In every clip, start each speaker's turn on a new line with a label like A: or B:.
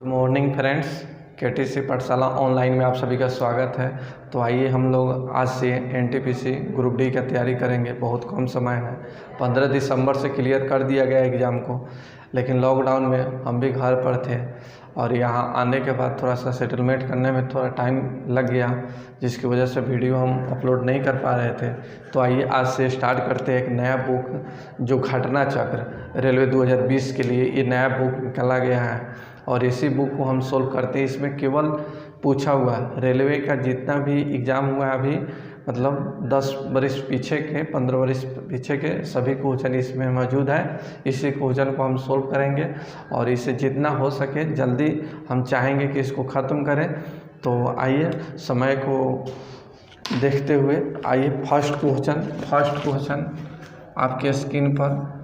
A: Good morning friends, KTC पाठशाला online में आप सभी का स्वागत है। तो आइए हम लोग आज से एनटीपीसी ग्रुप डी की तैयारी करेंगे। बहुत कम समय है, 15 दिसंबर से क्लियर कर दिया गया एग्ज़ाम को, लेकिन लॉकडाउन में हम भी घर पर थे और यहाँ आने के बाद थोड़ा सा सेटलमेंट करने में थोड़ा टाइम लग गया, जिसकी वजह से वीडियो हम अपलोड नहीं कर पा रहे थे। तो आइए आज से स्टार्ट करते हैं एक नया बुक जो घटना चक्र रेलवे 2020 के लिए ये नया बुक निकाला गया है और इसी बुक को हम सोल्व करते हैं। इसमें केवल पूछा हुआ रेलवे का जितना भी एग्ज़ाम हुआ है अभी, मतलब 10 वर्ष पीछे के, 15 वर्ष पीछे के सभी क्वेश्चन इसमें मौजूद है। इसी क्वेश्चन को हम सोल्व करेंगे और इसे जितना हो सके जल्दी हम चाहेंगे कि इसको ख़त्म करें। तो आइए समय को देखते हुए आइए फर्स्ट क्वेश्चन आपके स्क्रीन पर।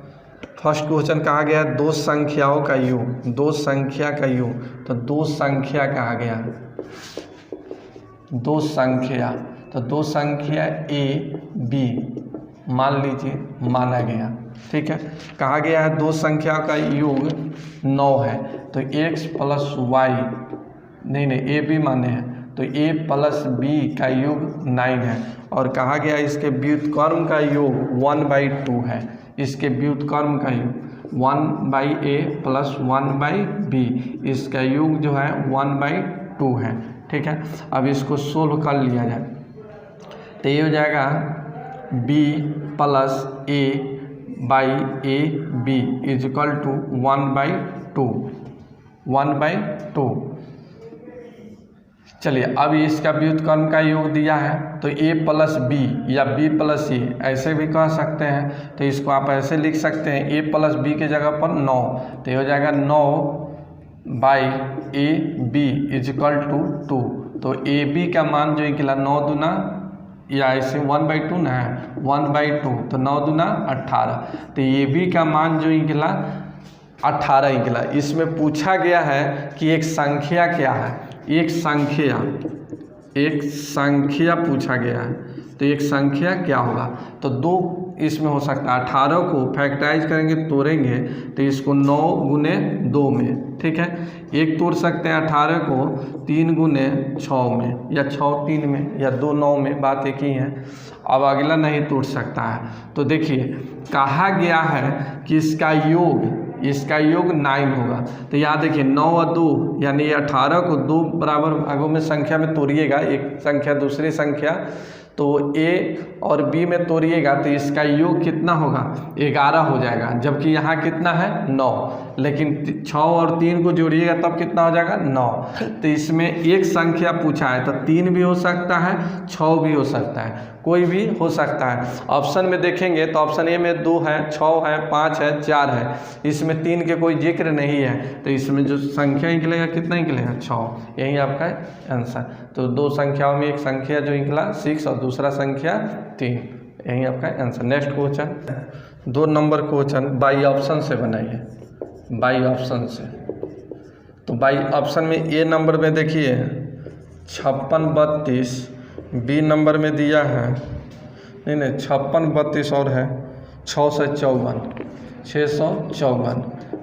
A: फर्स्ट क्वेश्चन कहा गया दो संख्याओं का योग, दो संख्या का योग। तो दो संख्या कहा गया, दो संख्या, तो दो संख्या ए बी मान लीजिए माना गया, ठीक है। कहा गया है दो संख्या का योग 9 है, तो x प्लस वाई, नहीं ए बी माने हैं, तो a प्लस बी का योग 9 है। और कहा गया इसके व्युत्क्रम का योग 1/2 है, इसके व्युत्क्रम का योग 1/a प्लस 1/b, इसका योग जो है 1/2 है, ठीक है। अब इसको सोल्व कर लिया जाए तो ये हो जाएगा b plus a by a b is equal to 1/2। चलिए अब इसका व्युत्क्रम का योग दिया है तो a प्लस बी या b प्लस ए ऐसे भी कह सकते हैं। तो इसको आप ऐसे लिख सकते हैं a प्लस बी के जगह पर 9, तो ये हो जाएगा 9/ab इज इक्वल टू 2। तो ए बी का मान जो निकला 9 दूना या ऐसे 1/2 ना है, 1/2, तो 9 दूना 18। तो ए बी का मान जो निकला 18 निकला। इसमें पूछा गया है कि एक संख्या क्या है, एक संख्या पूछा गया है, तो एक संख्या क्या होगा। तो दो इसमें हो सकता है, 18 को फैक्टराइज करेंगे, तोड़ेंगे तो इसको 9 गुने 2 में, ठीक है। एक तोड़ सकते हैं 18 को 3 गुने 6 में, या 6 3 में, या 2 9 में, बात एक ही है। अब अगला नहीं तोड़ सकता है। तो देखिए कहा गया है कि इसका योग 9 होगा। तो यहाँ देखिए 9 और 2 यानी 18 को 2 बराबर भागों में संख्या में तोड़िएगा, एक संख्या दूसरी संख्या, तो a और b में तोड़िएगा तो इसका योग कितना होगा 11 हो जाएगा, जबकि यहाँ कितना है 9, लेकिन 6 और 3 को जोड़िएगा तब कितना हो जाएगा 9। तो इसमें एक संख्या पूछा है तो 3 भी हो सकता है, 6 भी हो सकता है, कोई भी हो सकता है। ऑप्शन में देखेंगे तो ऑप्शन ए में 2 है, 6 है, 5 है, 4 है, इसमें 3 के कोई जिक्र नहीं है। तो इसमें जो संख्या निकलेगा कितना निकलेगा 6, यही आपका आंसर। तो दो संख्याओं में एक संख्या जो निकला 6 और दूसरा संख्या 3, यही आपका answer. Next question 2 number question by option से बनाइए, बाई ऑप्शन से। तो बाई ऑप्शन में ए नंबर में देखिए 56 32, बी नंबर में दिया है नहीं 56 32 और है 6 से 54, 654।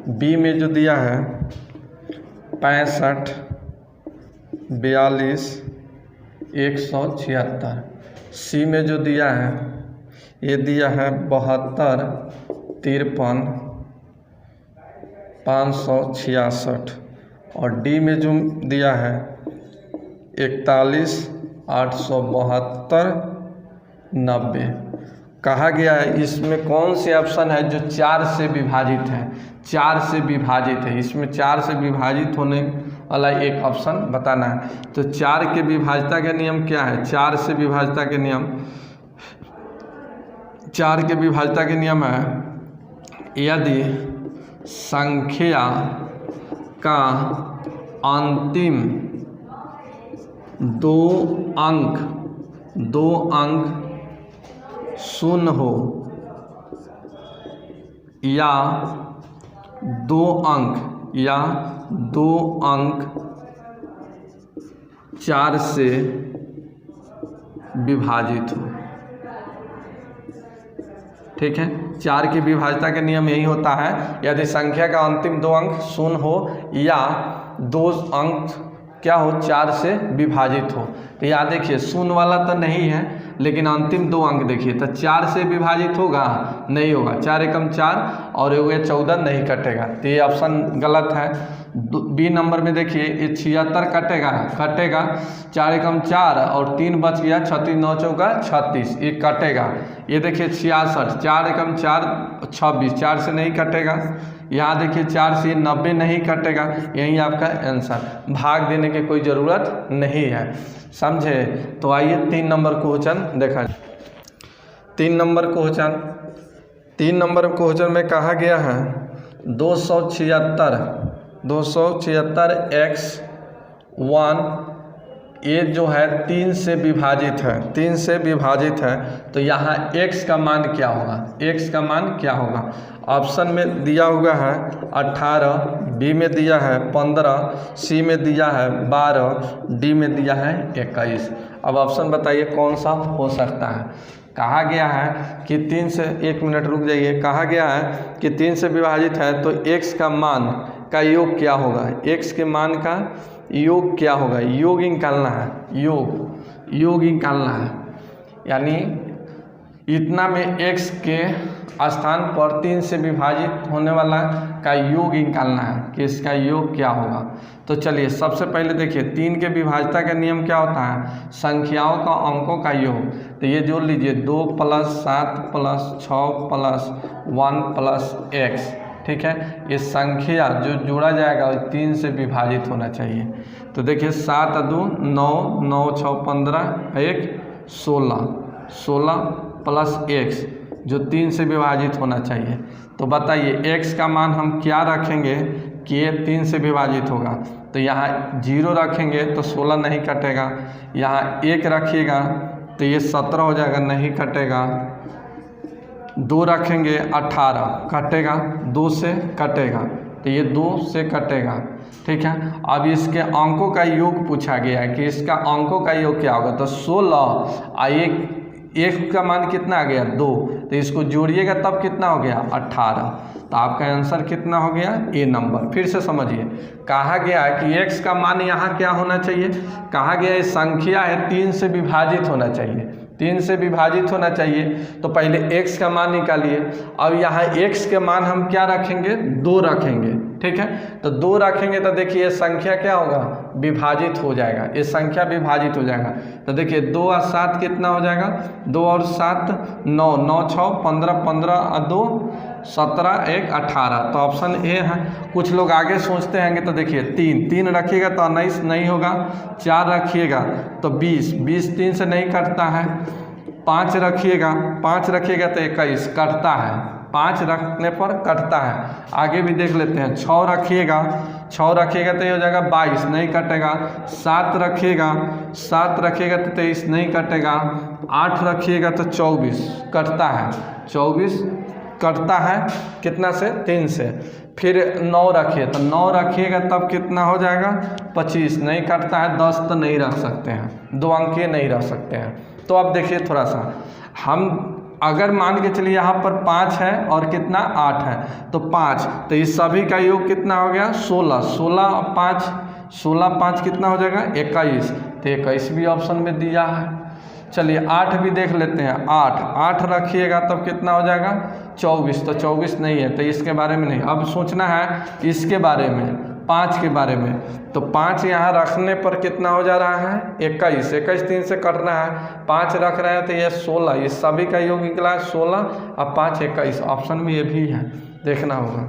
A: बी में जो दिया है 65 42 176। सी में जो दिया है ये दिया है 72 53 566। और डी में जो दिया है 41 872 90। कहा गया है इसमें कौन से ऑप्शन है जो 4 से विभाजित है, 4 से विभाजित है। इसमें 4 से विभाजित होने वाला एक ऑप्शन बताना है। तो 4 के विभाज्यता का नियम क्या है, 4 से विभाज्यता के नियम, 4 के विभाज्यता के नियम है यदि संख्या का अंतिम दो अंक शून्य हो या दो अंक 4 से विभाजित हो, ठीक है। 4 की विभाज्यता का नियम यही होता है, यदि संख्या का अंतिम 2 अंक शून्य हो या दो अंक क्या हो, 4 से विभाजित हो। तो यहाँ देखिए शून्य वाला तो नहीं है, लेकिन अंतिम 2 अंक देखिए, तो 4 से विभाजित होगा, नहीं होगा। 4 एकम 4 और हो गया 14, नहीं कटेगा, तो ये ऑप्शन गलत है। बी नंबर में देखिए ये 76 कटेगा, 4 एकम 4 और 3 बच गया, 36 9 चौका 36, ये कटेगा। ये देखिए 66, 4 एकम 4 26, 4 से नहीं कटेगा। यहाँ देखिए 4 से 90 नहीं कटेगा, यही आपका आंसर। भाग देने की कोई ज़रूरत नहीं है, समझे। तो आइए 3 नंबर क्वेश्चन देखा। 3 नंबर क्वेश्चन में कहा गया है 276 x1 ये जो है 3 से विभाजित है, तो यहाँ x का मान क्या होगा, ऑप्शन में दिया हुआ है 18, बी में दिया है 15, सी में दिया है 12, डी में दिया है 21। अब ऑप्शन बताइए कौन सा हो सकता है। कहा गया है कि 3 से, 1 मिनट रुक जाइए, कहा गया है कि 3 से विभाजित है तो x का मान का योग क्या होगा, x के मान का योग क्या होगा, योग निकालना है, योग निकालना है। यानी इतना में x के स्थान पर 3 से विभाजित होने वाला का योग निकालना है कि इसका योग क्या होगा। तो चलिए सबसे पहले देखिए 3 के विभाज्यता का नियम क्या होता है, संख्याओं का अंकों का योग। तो ये जोड़ लीजिए 2 + 7 + 6 + 1 + x, ठीक है। ये संख्या जो जोड़ा जाएगा वो 3 से विभाजित होना चाहिए। तो देखिए 7 × 2 9, 9 × 6 15, 1 16 + x जो 3 से विभाजित होना चाहिए। तो बताइए x का मान हम क्या रखेंगे कि ये 3 से विभाजित होगा। तो यहाँ 0 रखेंगे तो 16 नहीं कटेगा, यहाँ 1 रखिएगा तो ये 17 हो जाएगा, नहीं कटेगा। 2 रखेंगे 18 कटेगा, 2 से कटेगा, तो ये 2 से कटेगा, ठीक है। अब इसके अंकों का योग पूछा गया है कि इसका अंकों का योग क्या होगा। तो 16 एक का मान कितना आ गया 2, तो इसको जोड़िएगा तब कितना हो गया 18। तो आपका आंसर कितना हो गया, ए नंबर। फिर से समझिए, कहा गया है कि x का मान यहाँ क्या होना चाहिए, कहा गया है संख्या है 3 से विभाजित होना चाहिए, 3 से विभाजित होना चाहिए। तो पहले x का मान निकालिए। अब यहाँ x के मान हम क्या रखेंगे, 2 रखेंगे, ठीक है। तो 2 रखेंगे तो देखिए संख्या क्या होगा, विभाजित हो जाएगा, ये संख्या विभाजित हो जाएगा। तो देखिए 2 और 7 कितना हो जाएगा, 2 और 7 9, 9 6 15, 15 और 2 17, 1 18। तो ऑप्शन ए है। कुछ लोग आगे सोचते हैं तो देखिए 3 रखिएगा तो 19 नहीं होगा, 4 रखिएगा तो 20 3 से नहीं कटता है, 5 रखिएगा तो 21 कटता है, 5 रखने पर कटता है। आगे भी देख लेते हैं, 6 रखिएगा तो ये हो जाएगा 22, नहीं कटेगा। 7 रखिएगा तो 23 नहीं कटेगा। 8 रखिएगा तो 24 कटता है, 24 कटता है कितना से, 3 से। फिर 9 रखिए तो 9 रखिएगा तब कितना हो जाएगा 25, नहीं कटता है। 10 तो नहीं रख सकते हैं, 2 अंकीय नहीं रख सकते हैं। तो अब देखिए थोड़ा सा, हम अगर मान के चलिए यहाँ पर 5 है और कितना 8 है, तो 5, तो इस सभी का योग कितना हो गया 16 16 5 कितना हो जाएगा 21। तो 21 भी ऑप्शन में दिया है। चलिए 8 भी देख लेते हैं, 8 रखिएगा तब कितना हो जाएगा 24। तो 24 नहीं है, तो इसके बारे में नहीं। अब सोचना है इसके बारे में, 5 के बारे में। तो 5 यहाँ रखने पर कितना हो जा रहा है 21, 3 से कटना है, 5 रख रहे हैं तो ये 16, ये सभी का योग निकला है 16 और 5 21। ऑप्शन में ये भी है, देखना होगा।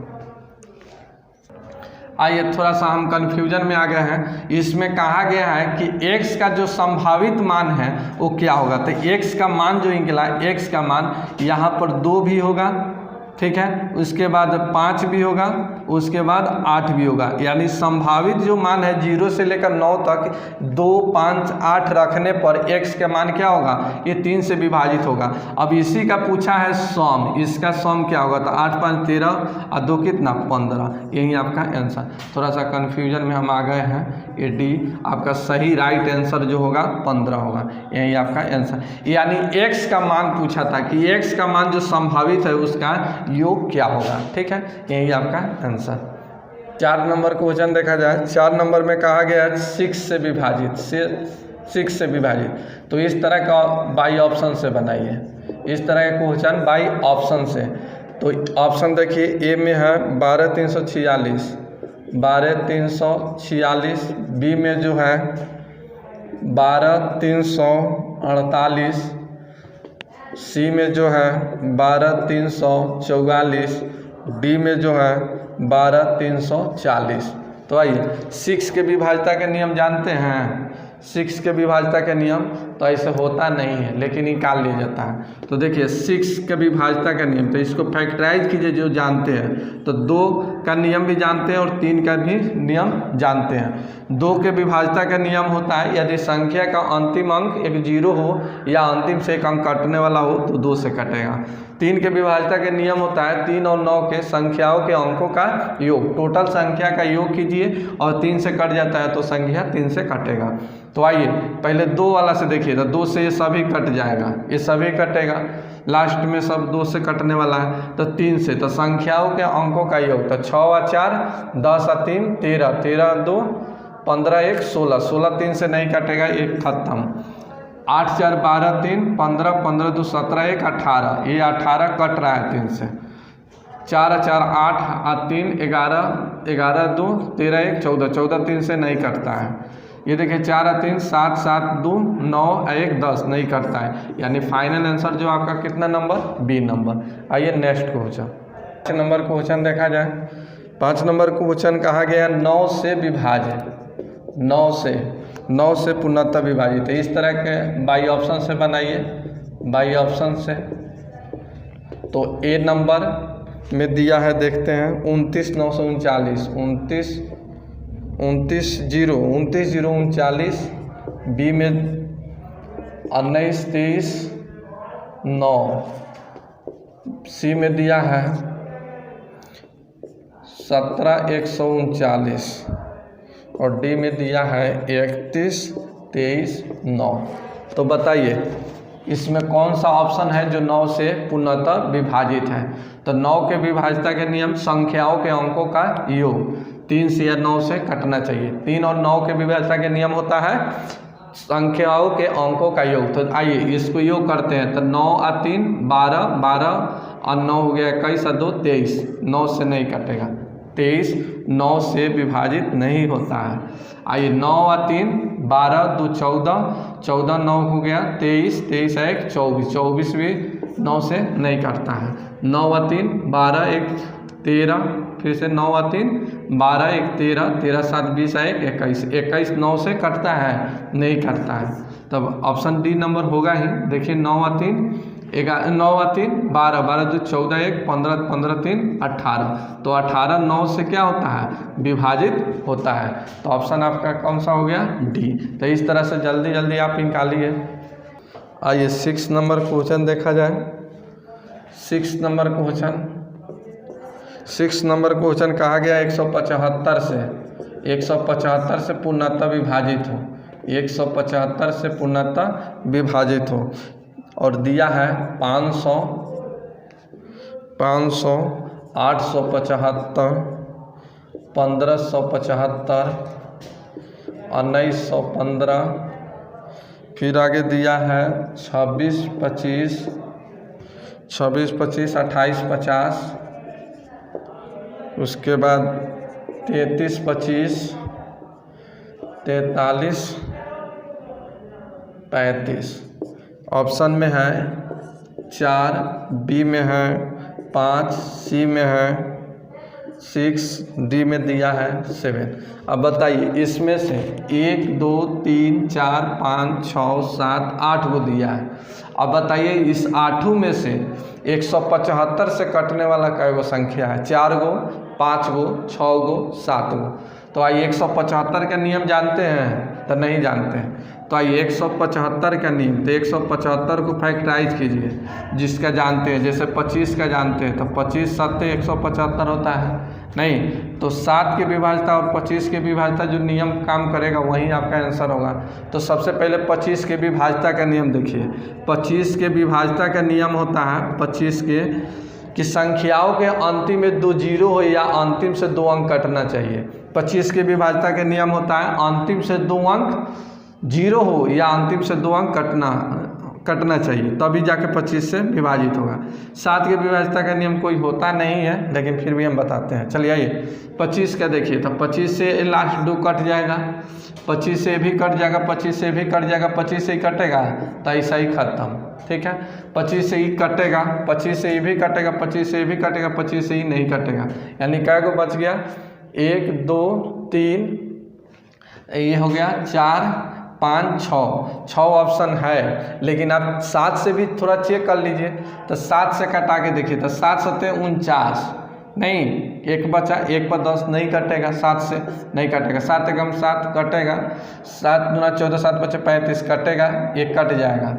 A: आइए थोड़ा सा हम कन्फ्यूजन में आ गए हैं। इसमें कहा गया है कि x का जो संभावित मान है वो क्या होगा। तो x का मान जो निकला, x का मान यहाँ पर 2 भी होगा, ठीक है, उसके बाद 5 भी होगा, उसके बाद 8 भी होगा। यानी संभावित जो मान है 0 से लेकर 9 तक 2 5 8 रखने पर x का मान क्या होगा, ये 3 से विभाजित होगा। अब इसी का पूछा है सम, इसका सम क्या होगा। तो 8 5 13 और 2 कितना 15, यही आपका आंसर। थोड़ा सा कन्फ्यूजन में हम आ गए हैं। ये डी आपका सही राइट आंसर जो होगा 15 होगा, यही आपका आंसर। यानी x का मान पूछा था कि x का मान जो संभावित है उसका योग क्या होगा, ठीक है, यही आपका आंसर। 4 नंबर क्वेश्चन देखा जाए, 4 नंबर में कहा गया 6 से विभाजित, 6 से विभाजित। तो इस तरह का बाई ऑप्शन से बनाइए, इस तरह का क्वेश्चन बाई ऑप्शन से। तो ऑप्शन देखिए, ए में है 12346, 12346, बी में जो है 12348, सी में जो है 12344, डी में जो है 12340। तो आइए 6 के विभाज्यता के नियम जानते हैं, 6 के विभाज्यता के नियम तो ऐसे होता नहीं है लेकिन निकाल लिया जाता है। तो देखिए 6 के विभाज्यता का नियम, तो इसको फैक्टराइज कीजिए जो जानते हैं। तो 2 का नियम भी जानते हैं और 3 का भी नियम जानते हैं। 2 के विभाज्यता का नियम होता है यदि संख्या का अंतिम अंक एक 0 हो या अंतिम से एक अंक कटने वाला हो तो 2 से कटेगा। 3 के विभाज्यता के नियम होता है 3 और 9 के संख्याओं के अंकों का योग, टोटल संख्या का योग कीजिए और 3 से कट जाता है तो संख्या 3 से कटेगा। तो आइए पहले 2 वाला से देखिए, तो 2 से ये सभी कट जाएगा, ये सभी कटेगा, लास्ट में सब 2 से कटने वाला है। तो 3 से, तो संख्याओं के अंकों का योग, तो 6 और 4 10 और 3 13, 13 और 2 15, 1 16, 16 3 से नहीं कटेगा, एक खत्म। 8 4 12 3 15, 15 2 17, 1 18, ये 18 कट रहा है 3 से। 4 4 8 और 3 11, 11 2 13, 1 14, 14 3 से नहीं कटता है। ये देखिए 4 और 3 7, 7 2 9, 1 10 नहीं करता है, यानी फाइनल आंसर जो आपका कितना नंबर, बी नंबर। आइए नेक्स्ट क्वेश्चन, 5 नंबर क्वेश्चन देखा जाए। 5 नंबर क्वेश्चन कहा गया 9 से विभाजित, 9 से पूर्णतः विभाजित है। इस तरह के बाई ऑप्शन से बनाइए, बाई ऑप्शन से। तो ए नंबर में दिया है, देखते हैं 29 939, 29 0 39, बी में 19 23 9, सी में दिया है 17 139 और डी में दिया है 31 23 9। तो बताइए इसमें कौन सा ऑप्शन है जो 9 से पूर्णतः विभाजित है। तो 9 के विभाज्यता के नियम संख्याओं के अंकों का योग, 3 से या 9 से कटना चाहिए। 3 और 9 के विभाज्यता के नियम होता है संख्याओं के अंकों का योग। तो आइए इसको योग करते हैं। तो 9 और 3 12, 12 और 9 हो गया 21 और 2 23, 9 से नहीं कटेगा, 23 9 से विभाजित नहीं होता है। आइए 9 और 3 12 2 14, 14 9 हो गया 23, 23 1 24, 24 भी 9 से नहीं कटता है। 9 और 3 12 1 13, फिर से 9 और 3 12 1 13, 13 7 20 1 21, 21 9 से कटता है, नहीं कटता है। तब ऑप्शन डी नंबर होगा ही। देखिए 9 और 3 9 और 3 12, 12 2 14 1 15, 15 3 18। तो 18 9 से क्या होता है, विभाजित होता है। तो ऑप्शन आपका कौन सा हो गया, डी। तो इस तरह से जल्दी जल्दी आप निकालिए। आइए 6 नंबर क्वेश्चन देखा जाए। 6 नंबर क्वेश्चन कहा गया 175 से पूर्णतः विभाजित हो, 175 से पूर्णतः विभाजित हो। और दिया है 500, 875, 1575, 1915, फिर आगे दिया है 26 25, 28 50, उसके बाद 33 25, 43 35। ऑप्शन में है 4, बी में है 5, सी में है 6, डी में दिया है 7। अब बताइए इसमें से 1 2 3 4 5 6 7 8 गो दिया है। अब बताइए इस 8 में से 175 से कटने वाला कै गो संख्या है, 4 गो 5 गो 6 गो 7 गो। तो आइए 175 का नियम जानते हैं, तो नहीं जानते हैं। तो आइए 175 का नियम, तो 175 को फैक्टराइज कीजिए जिसका जानते हैं। जैसे 25 का जानते हैं तो 25 7 175 होता है, नहीं तो 7 की विभाज्यता और 25 की विभाज्यता जो नियम काम करेगा वही आपका आंसर होगा। तो सबसे पहले 25 के विभाज्यता का नियम देखिए। 25 के विभाज्यता का नियम होता है, 25 के कि संख्याओं के अंतिम में 2 जीरो हो या अंतिम से 2 अंक कटना चाहिए। 25 के विभाज्यता के नियम होता है अंतिम से 2 अंक जीरो हो या अंतिम से 2 अंक कटना चाहिए, तभी जाके 25 से विभाजित होगा। 7 के विभाज्यता का नियम कोई होता नहीं है, लेकिन फिर भी हम बताते हैं। चलिए आइए 25 का देखिए, तो 25 से लास्ट 2 कट जाएगा, 25 से भी कट जाएगा, 25 से भी कट जाएगा, 25 से ही कटेगा तो ऐसा ही खत्म। ठीक है, 25 से ही कटेगा, 25 से ये भी कटेगा, 25 से ये भी कटेगा, 25 से ही नहीं कटेगा, यानी क्या को बच गया 1 2 3, ये हो गया 4 5 6 ऑप्शन है, लेकिन आप 7 से भी थोड़ा चेक कर लीजिए। तो 7 से कटा के देखिए, तो 7 7 49 नहीं, एक बचा, 1 पर 10 नहीं कटेगा, 7 से नहीं कटेगा, 7 एकम 7 कटेगा, 7 दूना 14, 7 बचे 35 कटेगा, 1 कट जाएगा।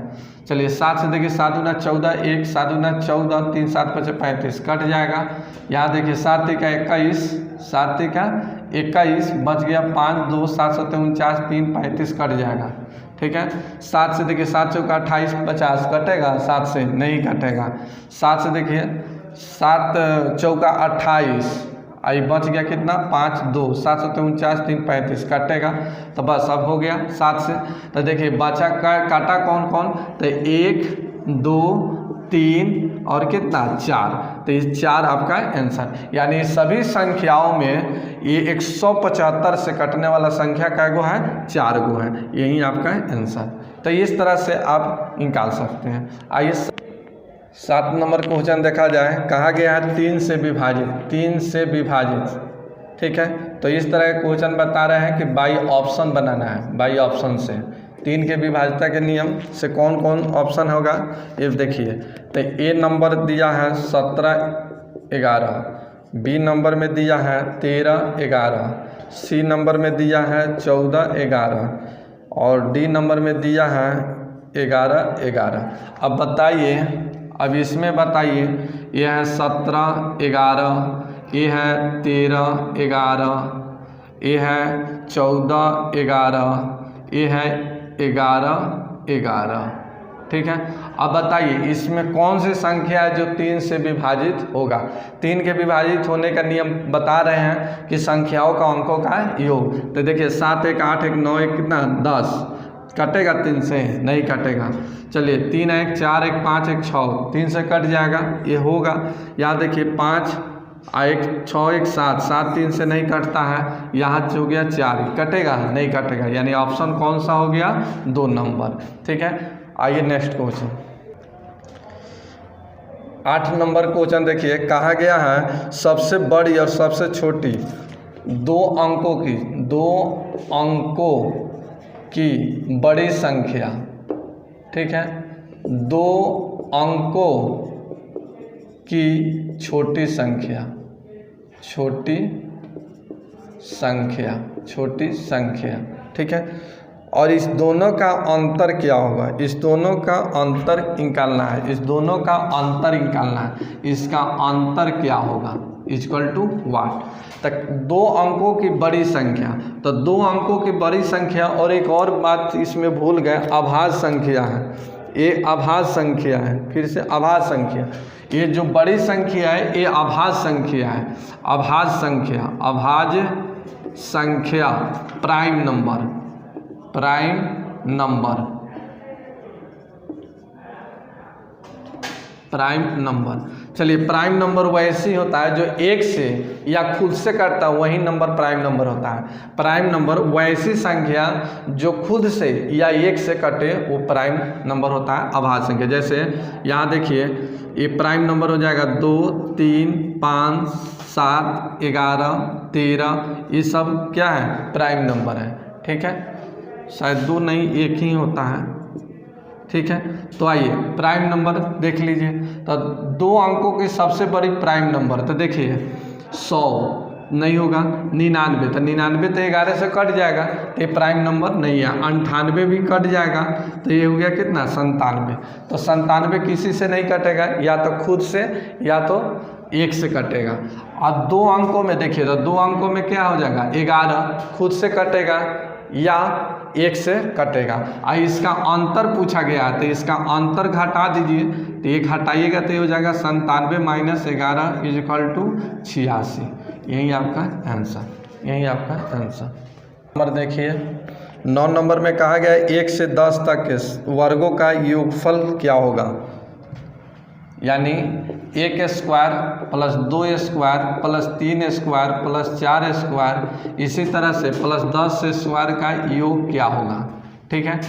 A: चलिए 7 से देखिए, 7 दूना 14 1, 7 दूना 14 3, 7 बचे 35 कट जाएगा। यहाँ देखिए 7 का 21, 7 का 21 बच गया 5 2, 7 7 49 3 35 कट जाएगा। ठीक है, 7 से देखिए 7 चौका 28 50 कटेगा, 7 से नहीं कटेगा। 7 से देखिए 7 चौका 28, आई बच गया कितना 5 2, 7 7 49 3 35 कटेगा, तो बस अब हो गया 7 से। तो देखिए बचा काटा कौन कौन, तो 1 2 3 और कितना 4, तो ये 4 आपका आंसर। यानी सभी संख्याओं में ये 175 से कटने वाला संख्या कै गो है, 4 गो है, यही आपका आंसर। तो इस तरह से आप निकाल सकते हैं। आइए 7 नंबर क्वेश्चन देखा जाए, कहा गया है 3 से विभाजित, 3 से विभाजित। ठीक है, तो इस तरह का क्वेश्चन बता रहे हैं कि बाई ऑप्शन बनाना है, बाई ऑप्शन से 3 के विभाज्यता के नियम से कौन कौन ऑप्शन होगा ये देखिए। तो ए नंबर दिया है 17 11, बी नंबर में दिया है 13 11, सी नंबर में दिया है 14 11 और डी नंबर में दिया है 11 11। अब बताइए, अब इसमें बताइए, यह है 17 11, ये है 13 11, ये है 14 11, ये है 11 11। ठीक है, अब बताइए इसमें कौन सी संख्या है जो 3 से विभाजित होगा। 3 के विभाजित होने का नियम बता रहे हैं कि संख्याओं का अंकों का योग। तो देखिए 7 1 8 1 9 1 कितना 10, कटेगा 3 से नहीं कटेगा। चलिए 3 1 4 1 5 1 6, 3 से कट जाएगा, ये होगा। यहाँ देखिए 5 1 6 1 7, 7 3 से नहीं कटता है, यहाँ हो गया 4, कटेगा नहीं कटेगा, यानी ऑप्शन कौन सा हो गया 2 नंबर। ठीक है, आइए नेक्स्ट क्वेश्चन 8 नंबर क्वेश्चन देखिए, कहा गया है सबसे बड़ी और सबसे छोटी 2 अंकों की बड़ी संख्या। ठीक है, 2 अंकों की छोटी संख्या, छोटी संख्या। ठीक है, और इस दोनों का अंतर क्या होगा, इस दोनों का अंतर निकालना है, इस दोनों का अंतर निकालना है, इसका अंतर क्या होगा इक्वल टू वाट। तक 2 अंकों की बड़ी संख्या, तो 2 अंकों की बड़ी संख्या, और एक और बात इसमें भूल गए, अभाज्य संख्या है, ये अभाज्य संख्या है, फिर से अभाज्य संख्या, ये जो बड़ी संख्या है ये अभाज्य संख्या है, अभाज्य संख्या प्राइम नंबर। चलिए प्राइम नंबर वैसे ही होता है जो 1 से या खुद से कटता है, वही नंबर प्राइम नंबर होता है। प्राइम नंबर वैसी संख्या जो खुद से या 1 से कटे वो प्राइम नंबर होता है, अभाज्य संख्या। जैसे यहाँ देखिए ये प्राइम नंबर हो जाएगा 2 3 5 7 11 13, ये सब क्या है प्राइम नंबर है। ठीक है, शायद 2 नहीं 1 ही होता है। ठीक है, तो आइए प्राइम नंबर देख लीजिए। तो 2 अंकों की सबसे बड़ी प्राइम नंबर, तो देखिए 100 नहीं होगा, 99, तो 99 तो 11 से कट जाएगा, तो ये प्राइम नंबर नहीं है। 98 भी कट जाएगा, तो ये हो गया कितना 97, तो 97 किसी से नहीं कटेगा, या तो खुद से या तो 1 से कटेगा। और 2 अंकों में देखिए तो 2 अंकों में क्या हो जाएगा 11 खुद से कटेगा या 1 से कटेगा। और इसका अंतर पूछा गया है तो इसका अंतर घटा दीजिए, तो 1 हटाइएगा तो ये हो जाएगा 97 - 11 = 86। यही आपका आंसर, यही आपका आंसर। नंबर देखिए 9 नंबर में कहा गया है 1 से 10 तक के वर्गों का योगफल क्या होगा। यानी 1 square plus 2 square plus 3 square plus 4 square इसी तरह से प्लस 10 स्क्वायर का योग क्या होगा। ठीक है,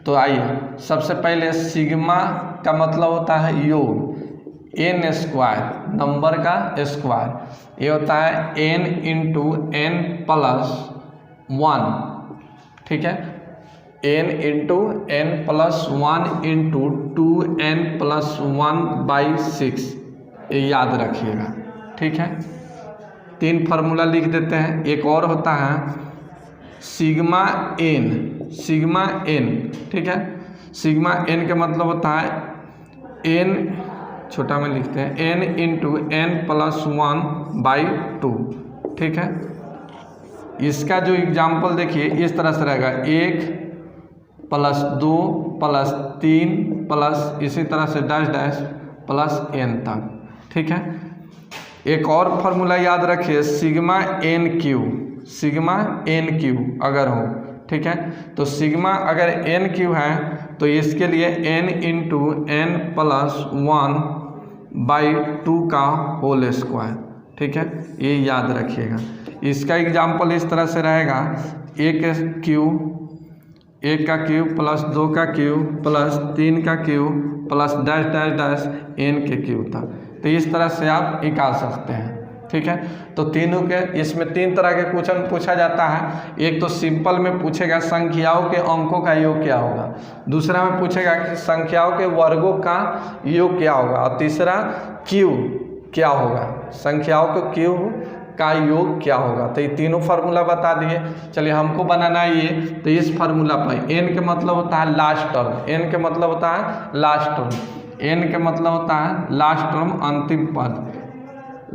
A: तो आइए सबसे पहले सिग्मा का मतलब होता है योग, n स्क्वायर नंबर का स्क्वायर, ये होता है n × n + 1। ठीक है, n × n + 1 × 2n + 1/6, ये याद रखिएगा। ठीक है, 3 फार्मूला लिख देते हैं। एक और होता है सिग्मा n, सिग्मा n। ठीक है, सिग्मा n का मतलब होता है n छोटा में लिखते हैं n × n + 1/2। ठीक है, इसका जो एग्जाम्पल देखिए इस तरह से रहेगा 1 + 2 + 3 प्लस इसी तरह से डैश डैश प्लस n तक। ठीक है, एक और फार्मूला याद रखिए सिग्मा n³ सिग्मा n³ अगर हो। ठीक है, तो सिग्मा अगर n³ है तो इसके लिए n × n + 1/2 का होल स्क्वायर। ठीक है, ये याद रखिएगा। इसका एग्जाम्पल इस तरह से रहेगा 1 का क्यूब प्लस 2 का क्यूब प्लस 3 का cube plus dash dash dash n के क्यूब था। तो इस तरह से आप निकाल सकते हैं। ठीक है, तो तीनों के इसमें 3 तरह के क्वेश्चन पूछा जाता है। एक तो सिंपल में पूछेगा संख्याओं के अंकों का योग क्या होगा, दूसरा में पूछेगा कि संख्याओं के वर्गों का योग क्या होगा, और तीसरा क्यूब क्या होगा, संख्याओं के क्यूब का योग क्या होगा। तो ये तीनों फार्मूला बता दिए। चलिए हमको बनाना है ये, तो इस फार्मूला पर n के मतलब होता है लास्ट टर्म, n के मतलब होता है लास्ट टर्म, n के मतलब होता है लास्ट टर्म अंतिम पद,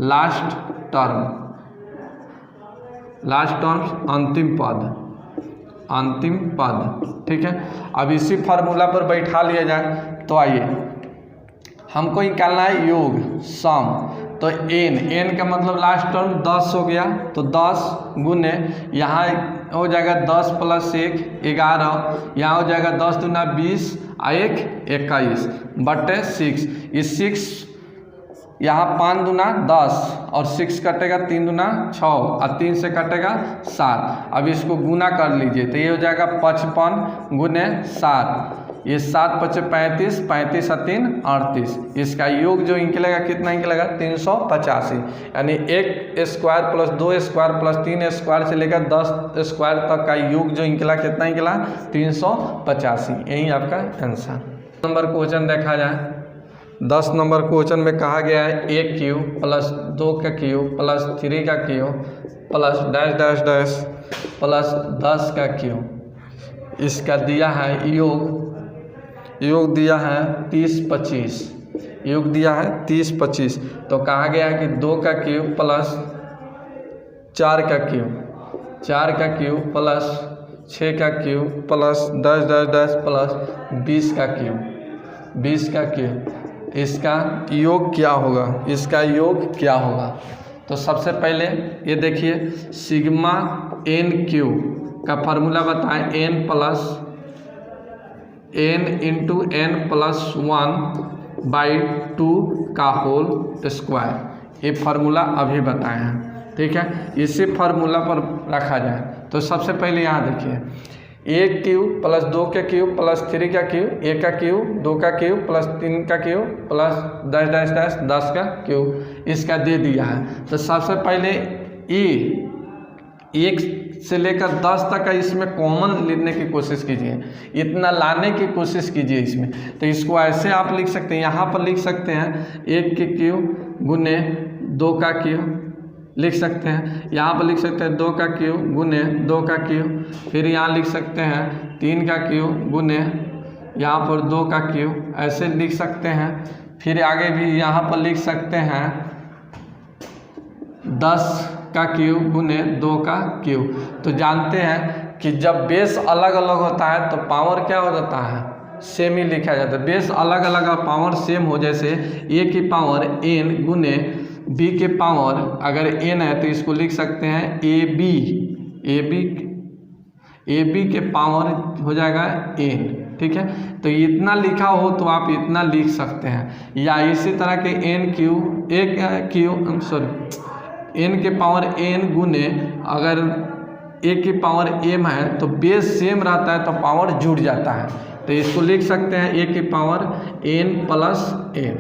A: लास्ट टर्म, लास्ट टर्म अंतिम पद, अंतिम पद। ठीक है, अब इसी फार्मूला पर बैठा लिया जाए तो आइए हमको निकालना है योग सम। तो n का मतलब लास्ट टर्म 10 हो गया, तो 10 गुने यहाँ हो जाएगा 10 + 1 11, यहाँ हो जाएगा 10 दूना 20 और 1 21 बटे 6। इस 6 यहाँ 5 दूना 10 और 6 कटेगा 3 दूना 6 और 3 से कटेगा 7। अब इसको गुना कर लीजिए तो ये हो जाएगा 55 गुने 7, ये 7 × 5 = 35, 35 और 3 38। इसका योग जो निकलेगा कितना निकलेगा 385। यानी 1 square plus 2 square plus 3 square से लेकर 10 स्क्वायर तक का योग जो निकला कितना निकला 385। यही आपका आंसर। नंबर क्वेश्चन देखा जाए 10 नंबर क्वेश्चन में कहा गया है a³ प्लस 2 का क्यूब प्लस 3 का cube plus dash dash dash plus 10 का क्यूब। इसका दिया है योग दिया है 30 25, योग दिया है 30 25। तो कहा गया है कि 2 का क्यूब प्लस 4 का क्यूब, 4 का क्यूब प्लस 6 का cube plus dash dash dash plus 20 का क्यूब, 20 का क्यूब। इसका योग क्या होगा, इसका योग क्या होगा। तो सबसे पहले ये देखिए सिग्मा n³ का फार्मूला बताएं n × n + 1/2 का होल स्क्वायर। ये फार्मूला अभी बताए हैं। ठीक है, इसी फार्मूला पर रखा जाए तो सबसे पहले यहाँ देखिए 1³ प्लस 2 का क्यूब प्लस 3 का क्यूब, 1 का क्यूब 2 का क्यूब प्लस 3 का cube plus dash dash dash 10 का क्यूब, इसका दे दिया है। तो सबसे पहले 1 से लेकर 10 तक का इसमें कॉमन लेने की कोशिश कीजिए, इतना लाने की कोशिश कीजिए इसमें। तो इसको ऐसे आप लिख सकते हैं, यहाँ पर लिख सकते हैं 1 के क्यूब गुने 2 का क्यूब लिख सकते हैं, यहाँ पर लिख सकते हैं 2 का क्यूब गुने 2 का क्यूब, फिर यहाँ लिख सकते हैं 3 का क्यूब गुने यहाँ पर 2 का क्यूब, ऐसे लिख सकते हैं। फिर आगे भी यहाँ पर लिख सकते हैं 10 का क्यूब गुने 2 का क्यूब। तो जानते हैं कि जब बेस अलग अलग होता है तो पावर क्या हो जाता है, सेम ही लिखा जाता है। बेस अलग अलग और पावर सेम हो, जैसे a की पावर n गुने b के पावर अगर n है तो इसको लिख सकते हैं ab के पावर हो जाएगा n, ठीक है। तो इतना लिखा हो तो आप इतना लिख सकते हैं, या इसी तरह के n के पावर n गुने अगर a की पावर m है तो बेस सेम रहता है तो पावर जुड़ जाता है, तो इसको लिख सकते हैं a की पावर n प्लस n,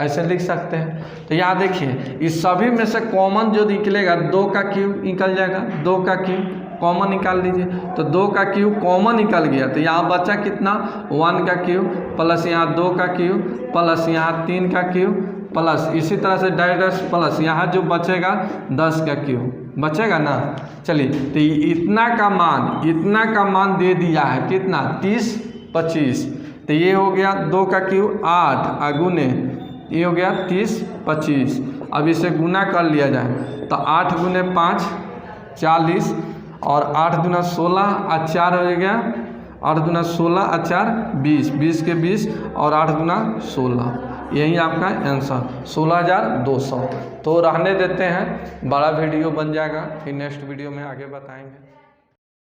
A: ऐसे लिख सकते हैं। तो यहाँ देखिए इस सभी में से कॉमन जो निकलेगा 2 का क्यूब निकल जाएगा, 2 का क्यूब कॉमन निकाल लीजिए, तो 2 का क्यूब कॉमन निकल गया, तो यहाँ बचा कितना 1 का क्यूब प्लस यहाँ 2 का क्यूब प्लस यहाँ 3 का क्यूब प्लस इसी तरह से डायरेक्ट प्लस यहाँ जो बचेगा 10 का क्यूब बचेगा ना। चलिए तो इतना का मान दे दिया है, कितना 30 25, तो ये हो गया 2 का क्यूब 8 अगुने ये हो गया 30 25। अब इसे गुना कर लिया जाए तो 8 गुने 5 40 और 8 दूना 16 और 4 हो गया 8 दूना 16 और 4 20, 20 के 20 और 8 दूना 16, यही आपका आंसर 16,200। तो रहने देते हैं, बड़ा वीडियो बन जाएगा, फिर नेक्स्ट वीडियो में आगे बताएंगे।